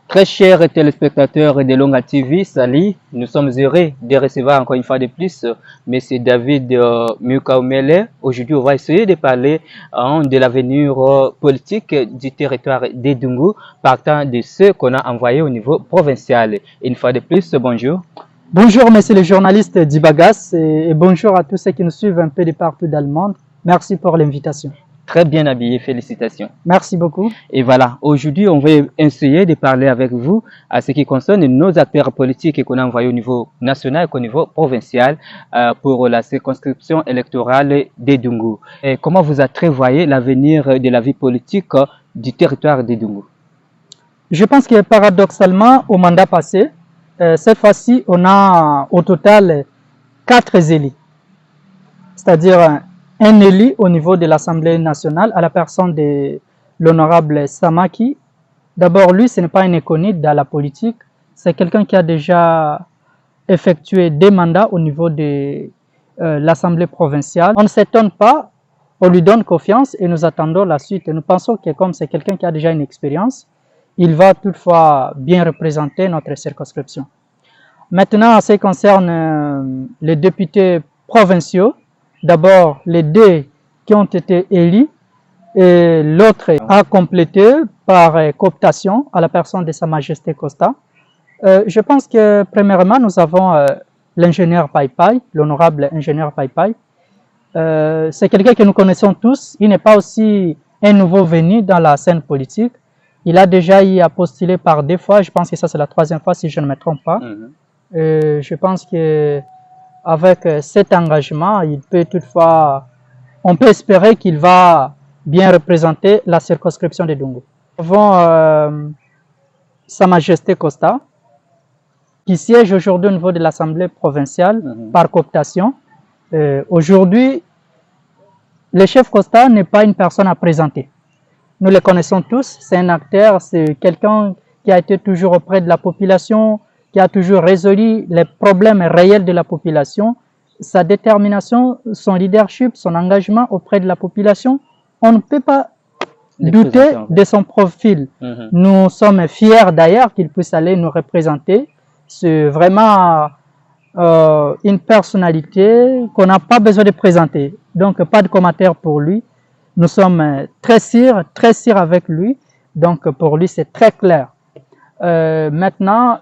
Très chers téléspectateurs de Longa TV, salut. Nous sommes heureux de recevoir encore une fois de plus M. David Mukaumele. Aujourd'hui, on va essayer de parler de l'avenir politique du territoire d'Edungu, partant de ce qu'on a envoyé au niveau provincial. Une fois de plus, bonjour. Bonjour, monsieur le journaliste d'Ibagas et bonjour à tous ceux qui nous suivent un peu de partout dans le monde. Merci pour l'invitation. Très bien habillé, félicitations. Merci beaucoup. Et voilà, aujourd'hui, on va essayer de parler avec vous à ce qui concerne nos acteurs politiques qu'on a envoyés au niveau national et au niveau provincial pour la circonscription électorale d'Edungu. Et comment vous entrevoyez l'avenir de la vie politique du territoire d'Edungu? Je pense que paradoxalement, au mandat passé, cette fois-ci, on a au total 4 élus. C'est-à-dire un élu au niveau de l'Assemblée nationale à la personne de l'honorable Samaki. D'abord, lui, ce n'est pas un inconnu dans la politique. C'est quelqu'un qui a déjà effectué des mandats au niveau de l'Assemblée provinciale. On ne s'étonne pas, on lui donne confiance et nous attendons la suite. Et nous pensons que comme c'est quelqu'un qui a déjà une expérience, il va toutefois bien représenter notre circonscription. Maintenant, en ce qui concerne les députés provinciaux, d'abord les 2 qui ont été élus et l'autre a complété par cooptation à la personne de Sa Majesté Costa. Je pense que premièrement, nous avons l'ingénieur Paipai, l'honorable ingénieur Paipai. C'est quelqu'un que nous connaissons tous. Il n'est pas aussi un nouveau venu dans la scène politique. Il a déjà eu à postuler par 2 fois. Je pense que ça c'est la 3e fois si je ne me trompe pas. Je pense que avec cet engagement, il peut toutefois, on peut espérer qu'il va bien représenter la circonscription de Dungu. Nous avons Sa Majesté Costa, qui siège aujourd'hui au niveau de l'Assemblée provinciale par cooptation. Aujourd'hui, le chef Costa n'est pas une personne à présenter. Nous le connaissons tous, c'est un acteur, c'est quelqu'un qui a été toujours auprès de la population, qui a toujours résolu les problèmes réels de la population. Sa détermination, son leadership, son engagement auprès de la population, on ne peut pas douter de son profil. Nous sommes fiers d'ailleurs qu'il puisse aller nous représenter. C'est vraiment une personnalité qu'on n'a pas besoin de présenter. Donc pas de commentaire pour lui. Nous sommes très sûrs avec lui. Donc pour lui c'est très clair. Maintenant,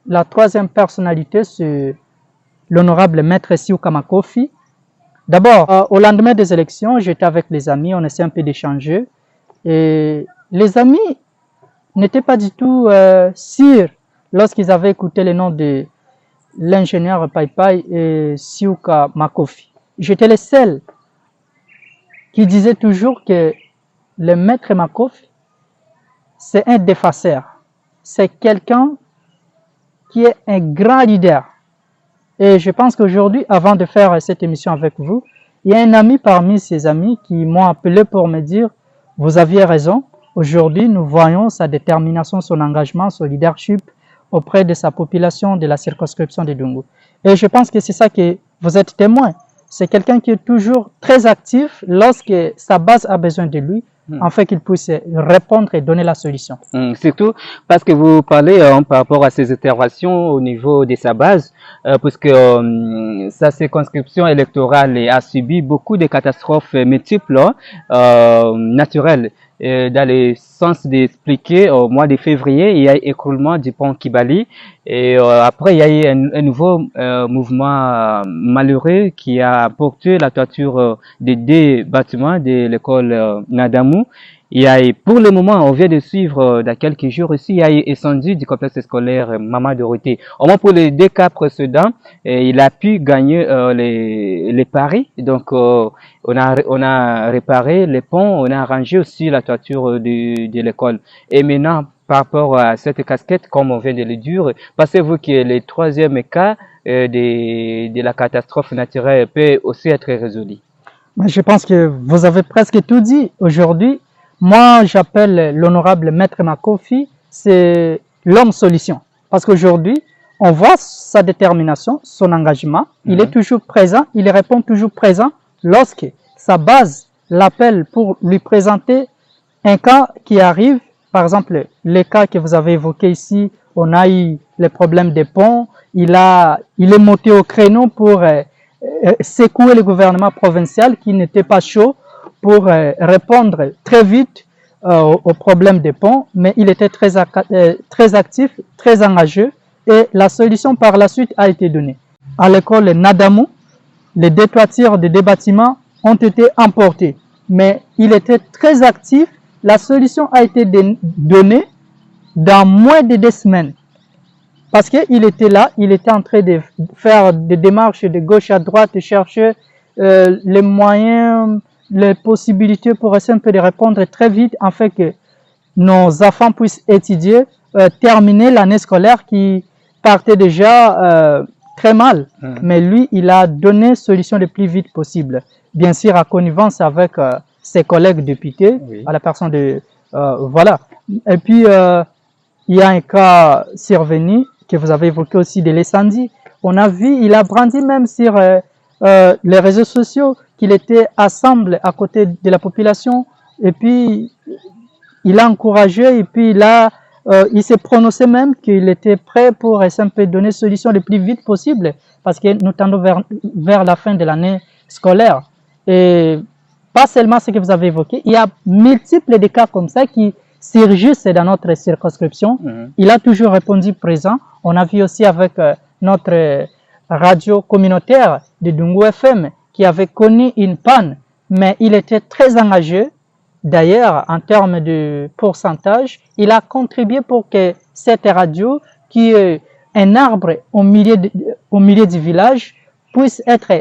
la 3e personnalité, c'est l'honorable maître Siouka Makofi. D'abord, au lendemain des élections, j'étais avec les amis, on essayait un peu d'échanger. Et les amis n'étaient pas du tout sûrs lorsqu'ils avaient écouté le nom de l'ingénieur Paipai et Siouka Makofi. J'étais le seul qui disait toujours que le maître Makofi, c'est un défaceur. C'est quelqu'un qui est un grand leader. Et je pense qu'aujourd'hui, avant de faire cette émission avec vous, il y a un ami parmi ces amis qui m'ont appelé pour me dire « Vous aviez raison, aujourd'hui nous voyons sa détermination, son engagement, son leadership auprès de sa population de la circonscription de Dungu. » Et je pense que c'est ça que vous êtes témoin. C'est quelqu'un qui est toujours très actif lorsque sa base a besoin de lui, afin qu'il puisse répondre et donner la solution. Surtout parce que vous parlez par rapport à ses interventions au niveau de sa base, puisque sa circonscription électorale a subi beaucoup de catastrophes multiples, naturelles. Dans le sens d'expliquer, au mois de février, il y a écroulement du pont Kibali. Et après, il y a eu un nouveau mouvement malheureux qui a porté la toiture des 2 bâtiments de l'école Nadamu. Il y a eu, pour le moment, on vient de suivre dans quelques jours ici, il y a eu incendie du complexe scolaire Maman Dorothée. Au moins pour les 2 cas précédents, il a pu gagner les paris. Donc, on a réparé les ponts, on a arrangé aussi la toiture de l'école. Et maintenant, par rapport à cette casquette, comme on vient de le dire, pensez-vous que le 3e cas de la catastrophe naturelle peut aussi être résolu? Je pense que vous avez presque tout dit. Aujourd'hui, moi j'appelle l'honorable maître Makofi, c'est l'homme solution. Parce qu'aujourd'hui, on voit sa détermination, son engagement. Il est toujours présent, il répond toujours présent lorsque sa base l'appelle pour lui présenter un cas qui arrive Par exemple, les cas que vous avez évoqués ici, on a eu les problèmes des ponts. Il est monté au créneau pour secouer le gouvernement provincial qui n'était pas chaud pour répondre très vite aux problèmes des ponts, mais il était très actif, très engagé et la solution par la suite a été donnée. À l'école Nadamou, les deux toitures des deux bâtiments ont été emportés, mais il était très actif. La solution a été donnée dans moins de 2 semaines. Parce qu'il était là, il était en train de faire des démarches de gauche à droite, de chercher les moyens, les possibilités pour essayer un peu de répondre très vite afin que nos enfants puissent étudier, terminer l'année scolaire qui partait déjà très mal. Mais lui, il a donné solution le plus vite possible. Bien sûr, à connivence avec ses collègues députés, à la personne de... voilà. Et puis, il y a un cas survenu que vous avez évoqué aussi de l'incendie. On a vu, il a brandi même sur les réseaux sociaux qu'il était assemblé à côté de la population et puis il a encouragé et puis il s'est prononcé même qu'il était prêt pour essayer de donner solution le plus vite possible parce que nous tendons vers la fin de l'année scolaire. Et pas seulement ce que vous avez évoqué, il y a multiples de cas comme ça qui surgissent dans notre circonscription. Il a toujours répondu présent. On a vu aussi avec notre radio communautaire de Dungu FM qui avait connu une panne, mais il était très engagé. D'ailleurs, en termes de pourcentage, il a contribué pour que cette radio, qui est un arbre au milieu du village, puisse être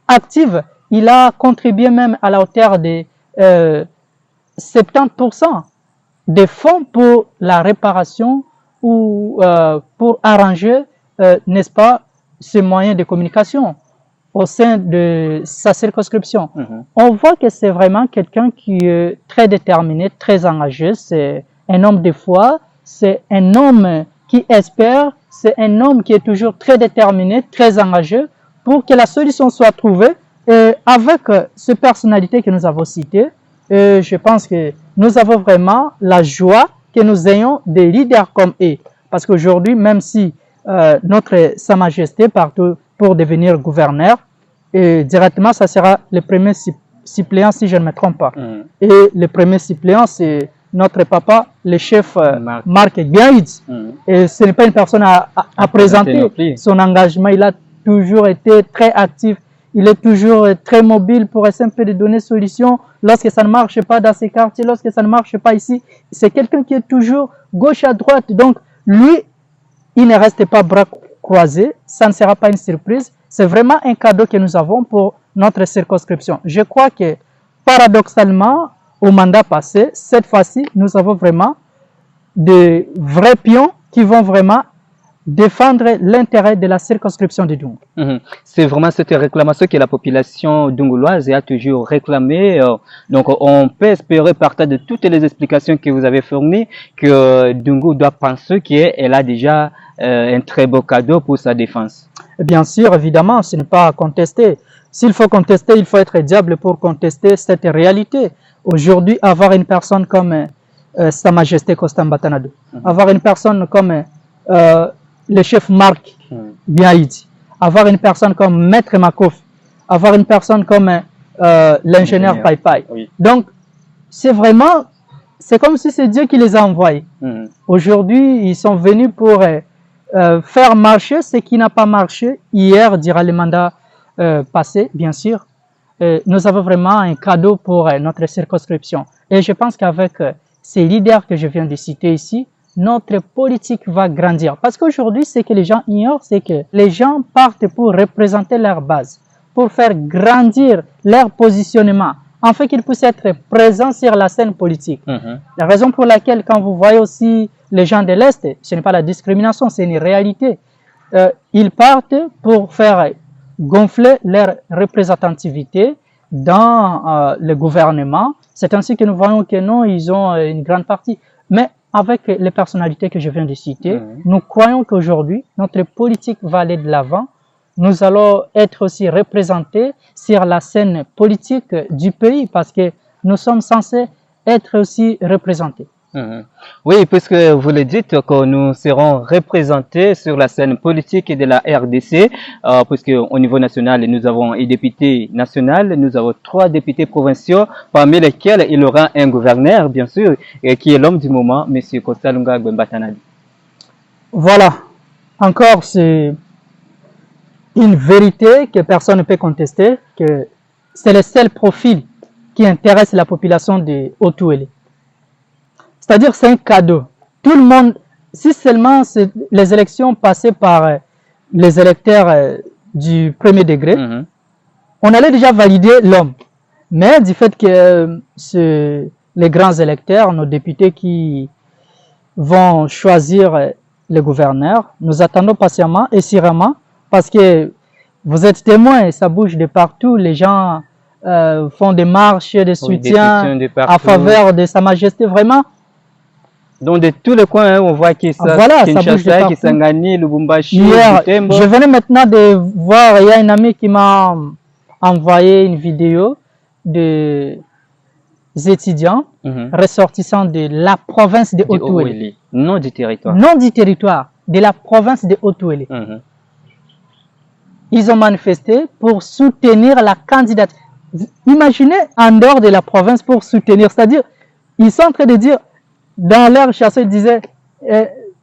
active. Il a contribué même à la hauteur de 70% des fonds pour la réparation ou pour arranger, n'est-ce pas, ces moyens de communication au sein de sa circonscription. On voit que c'est vraiment quelqu'un qui est très déterminé, très engagé. C'est un homme de foi, c'est un homme qui espère, c'est un homme qui est toujours très déterminé, très engagé pour que la solution soit trouvée. Et avec ces personnalités que nous avons citées, je pense que nous avons vraiment la joie que nous ayons des leaders comme eux. Parce qu'aujourd'hui, même si notre Sa Majesté part pour devenir gouverneur, et directement, ça sera le premier suppléant, si je ne me trompe pas. Et le premier suppléant, c'est notre papa, le chef Marc Biaïd. Et ce n'est pas une personne à présenter. Son engagement, il a toujours été très actif. Il est toujours très mobile pour essayer un peu de donner solution lorsque ça ne marche pas dans ces quartiers, lorsque ça ne marche pas ici. C'est quelqu'un qui est toujours gauche à droite. Donc, lui, il ne reste pas bras croisés. Ça ne sera pas une surprise. C'est vraiment un cadeau que nous avons pour notre circonscription. Je crois que, paradoxalement, au mandat passé, cette fois-ci, nous avons vraiment de vrais pions qui vont vraiment défendre l'intérêt de la circonscription de Dungu. C'est vraiment cette réclamation que la population dunguloise a toujours réclamée. Donc, on peut espérer, partant de toutes les explications que vous avez fournies, que Dungu doit penser qu'elle a déjà un très beau cadeau pour sa défense. Bien sûr, évidemment, ce n'est pas à contester. S'il faut contester, il faut être diable pour contester cette réalité. Aujourd'hui, avoir une personne comme Sa Majesté Constant Batanado, avoir une personne comme le chef Marc Biaïdi, avoir une personne comme Maître Makouf, avoir une personne comme l'ingénieur Pai Pai. Donc, c'est vraiment, c'est comme si c'est Dieu qui les a envoyés. Aujourd'hui, ils sont venus pour faire marcher ce qui n'a pas marché hier, dira le mandat passé, bien sûr. Nous avons vraiment un cadeau pour notre circonscription. Et je pense qu'avec ces leaders que je viens de citer ici, notre politique va grandir. Parce qu'aujourd'hui, ce que les gens ignorent, c'est que les gens partent pour représenter leur base, pour faire grandir leur positionnement, afin qu'ils puissent être présents sur la scène politique. La raison pour laquelle, quand vous voyez aussi les gens de l'Est, ce n'est pas la discrimination, c'est une réalité. Ils partent pour faire gonfler leur représentativité dans le gouvernement. C'est ainsi que nous voyons que non, ils ont une grande partie. Mais avec les personnalités que je viens de citer, nous croyons qu'aujourd'hui, notre politique va aller de l'avant. Nous allons être aussi représentés sur la scène politique du pays parce que nous sommes censés être aussi représentés. Mhm. Oui, puisque vous le dites que nous serons représentés sur la scène politique de la RDC, puisque au niveau national, nous avons un député national, nous avons 3 députés provinciaux, parmi lesquels il y aura un gouverneur, bien sûr, et qui est l'homme du moment, M. Costa Lunga Gbembatanadi. Voilà, encore c'est une vérité que personne ne peut contester, que c'est le seul profil qui intéresse la population de Haut-Ouélé. C'est-à-dire c'est un cadeau. Tout le monde, si seulement les élections passées par les électeurs du premier degré, on allait déjà valider l'homme. Mais du fait que les grands électeurs, nos députés qui vont choisir le gouverneur, nous attendons patiemment et sereinement parce que vous êtes témoins et ça bouge de partout. Les gens font des marches de soutien à faveur de Sa Majesté. Vraiment, donc de tous les coins, hein, on voit voilà, Kinshasa, Kisangani, Lubumbashi, hier, Butembo. je venais maintenant de voir, il y a une amie qui m'a envoyé une vidéo des étudiants ressortissants de la province de Haut-Ouélé. Non du territoire. Non du territoire, de la province de Haut-Ouélé. Ils ont manifesté pour soutenir la candidate. Imaginez en dehors de la province pour soutenir, c'est-à-dire, ils sont en train de dire, dans leur chanson, ils disaient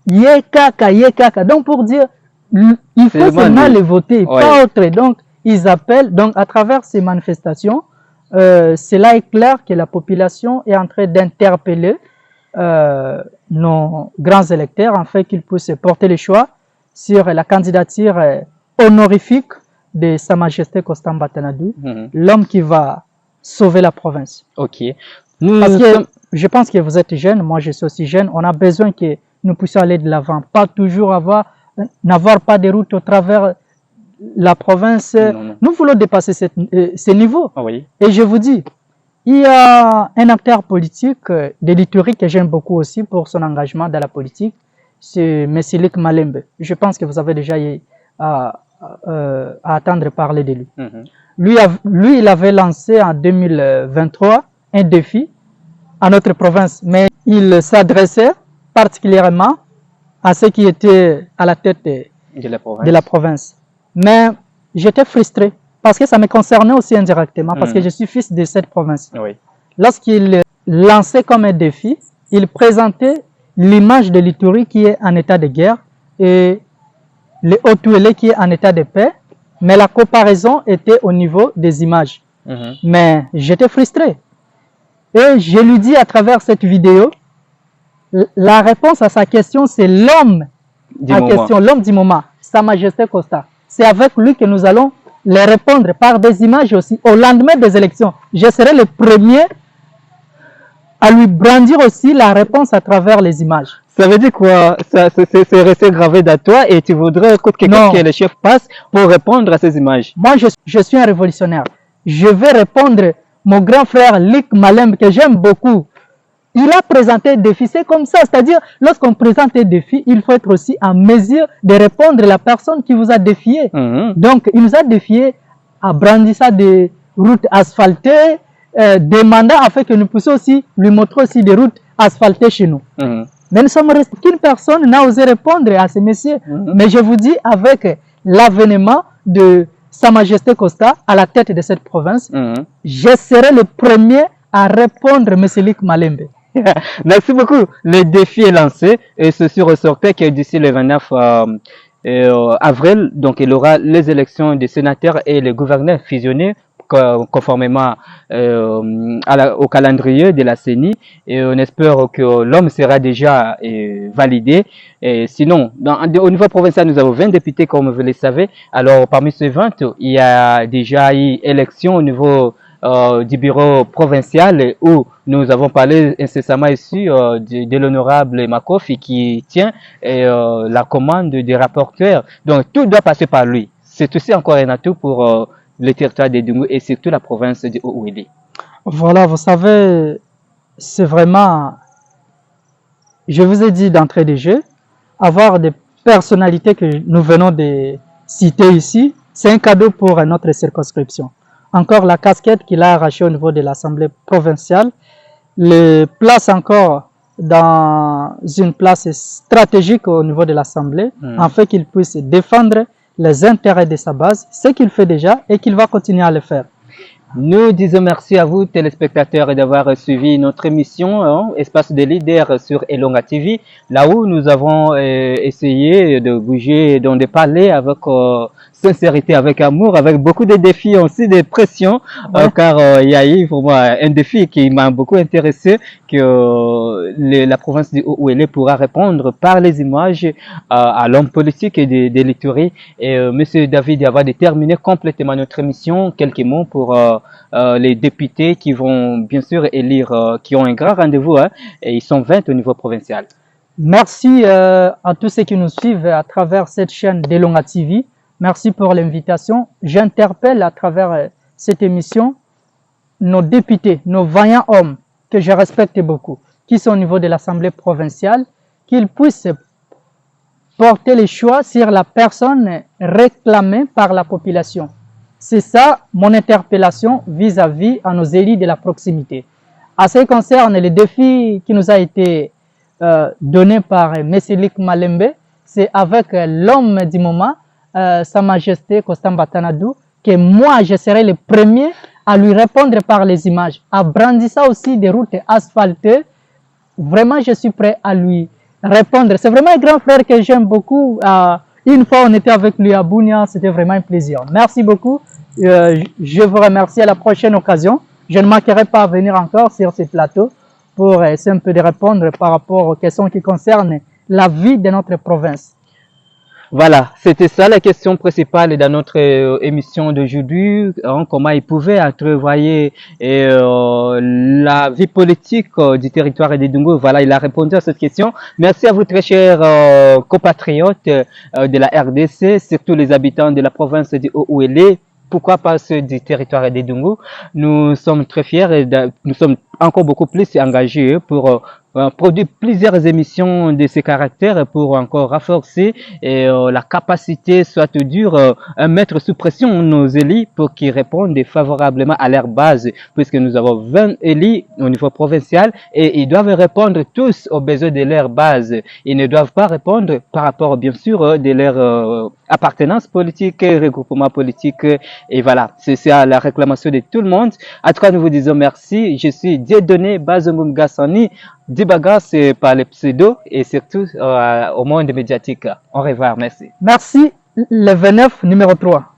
Yekaka, Yekaka. Donc pour dire, il faut seulement les voter, pas autre. Donc ils appellent, donc à travers ces manifestations, cela est clair que la population est en train d'interpeller nos grands électeurs afin qu'ils puissent porter le choix sur la candidature honorifique de Sa Majesté Costa Mbatanadu, l'homme qui va sauver la province. Ok. Parce que je pense que vous êtes jeune, moi je suis aussi jeune, on a besoin que nous puissions aller de l'avant, pas toujours n'avoir pas de route au travers la province. Non. Nous voulons dépasser ces niveaux. Oui. Et je vous dis, il y a un acteur politique de l'Ituri que j'aime beaucoup aussi pour son engagement dans la politique, c'est Mesilik Malembe. Je pense que vous avez déjà à attendre parler de lui. Lui, il avait lancé en 2023 un défi à notre province, mais il s'adressait particulièrement à ceux qui étaient à la tête de la province. Mais j'étais frustré parce que ça me concernait aussi indirectement, parce que je suis fils de cette province. Oui. Lorsqu'il lançait comme un défi, il présentait l'image de l'Ituri qui est en état de guerre et le Haut-Ouélé qui est en état de paix, mais la comparaison était au niveau des images. Mais j'étais frustré. Et je lui dis à travers cette vidéo, la réponse à sa question, c'est l'homme l'homme du moment, Sa Majesté Costa. C'est avec lui que nous allons les répondre par des images aussi. Au lendemain des élections, je serai le premier à lui brandir aussi la réponse à travers les images. Ça veut dire quoi? C'est resté gravé dans toi et tu voudrais que quelqu'un que le chef passe pour répondre à ces images? Moi, je suis un révolutionnaire. Je vais répondre. Mon grand frère Lik Malembe, que j'aime beaucoup, il a présenté un défi. C'est comme ça, c'est-à-dire, lorsqu'on présente un défi, il faut être aussi en mesure de répondre à la personne qui vous a défié. Donc, il nous a défié à brandir ça des routes asphaltées, des mandats afin que nous puissions aussi lui montrer aussi des routes asphaltées chez nous. Mais nous sommes restés qu'une personne n'a osé répondre à ces messieurs. Mais je vous dis, avec l'avènement de Sa Majesté Costa à la tête de cette province, je serai le premier à répondre, M. Lik Malembe. Merci beaucoup. Le défi est lancé et ceci ressortait que d'ici le 29 avril, donc il y aura les élections des sénateurs et les gouverneurs fusionnés conformément au calendrier de la CENI, et on espère que l'homme sera déjà validé. Et sinon, au niveau provincial, nous avons 20 députés, comme vous le savez. Alors, parmi ces 20, il y a déjà eu élection au niveau du bureau provincial où nous avons parlé incessamment ici de l'honorable Makofi qui tient la commande des rapporteurs. Donc, tout doit passer par lui. C'est aussi encore un atout pour le territoire de Dungu et surtout la province de Haut-Ouélé. Voilà, vous savez, c'est vraiment, je vous ai dit d'entrée de jeu, avoir des personnalités que nous venons de citer ici, c'est un cadeau pour notre circonscription. Encore la casquette qu'il a arrachée au niveau de l'Assemblée provinciale, le place encore dans une place stratégique au niveau de l'Assemblée, afin qu'il puisse défendre les intérêts de sa base, ce qu'il fait déjà et qu'il va continuer à le faire. Nous disons merci à vous, téléspectateurs, d'avoir suivi notre émission Espace des leaders sur Elonga TV, là où nous avons essayé de bouger, de parler avec sincérité, avec amour, avec beaucoup de défis aussi, de pressions, car il y a eu pour moi un défi qui m'a beaucoup intéressé, que la province du Haut-Uélé pourra répondre par les images à l'homme politique et de l'Ituri. Et Monsieur David va déterminer complètement notre émission. Quelques mots pour les députés qui vont bien sûr élire, qui ont un grand rendez-vous, et ils sont 20 au niveau provincial. Merci à tous ceux qui nous suivent à travers cette chaîne d'Elonga TV. Merci pour l'invitation. J'interpelle à travers cette émission nos députés, nos vaillants hommes que je respecte beaucoup, qui sont au niveau de l'Assemblée provinciale, qu'ils puissent porter les choix sur la personne réclamée par la population. C'est ça mon interpellation vis-à-vis à nos élus de la proximité. À ce qui concerne les défis qui nous a été donné par M. Luc Malembe, c'est avec l'homme du moment, Sa Majesté Constant Batanadou, que moi je serai le premier à lui répondre par les images. À brandissant aussi des routes asphaltées, vraiment je suis prêt à lui répondre. C'est vraiment un grand frère que j'aime beaucoup. Une fois on était avec lui à Bunia, c'était vraiment un plaisir. Merci beaucoup. Je vous remercie. À la prochaine occasion. Je ne manquerai pas à venir encore sur ce plateau pour essayer un peu de répondre par rapport aux questions qui concernent la vie de notre province. Voilà, c'était ça la question principale dans notre émission d'aujourd'hui, comment ils pouvaient entrevoir la vie politique du territoire de Dungu. Voilà, il a répondu à cette question. Merci à vous très chers compatriotes de la RDC, surtout les habitants de la province du Haut-Uélé. Pourquoi pas ceux du territoire de Dungu? Nous sommes très fiers et nous sommes encore beaucoup plus engagés pour produire plusieurs émissions de ces caractères pour encore renforcer la capacité, soit dure, à mettre sous pression nos élus pour qu'ils répondent favorablement à leur base, puisque nous avons 20 élus au niveau provincial et ils doivent répondre tous aux besoins de leur base. Ils ne doivent pas répondre par rapport, bien sûr, de leur appartenance politique, regroupement politique. Et voilà, c'est ça la réclamation de tout le monde. En tout cas, nous vous disons merci. Je suis Dieudonné Bazomboum Gassani, Dibagas par les pseudos et surtout au monde médiatique. Au revoir, merci. Merci, le 29, numéro 3.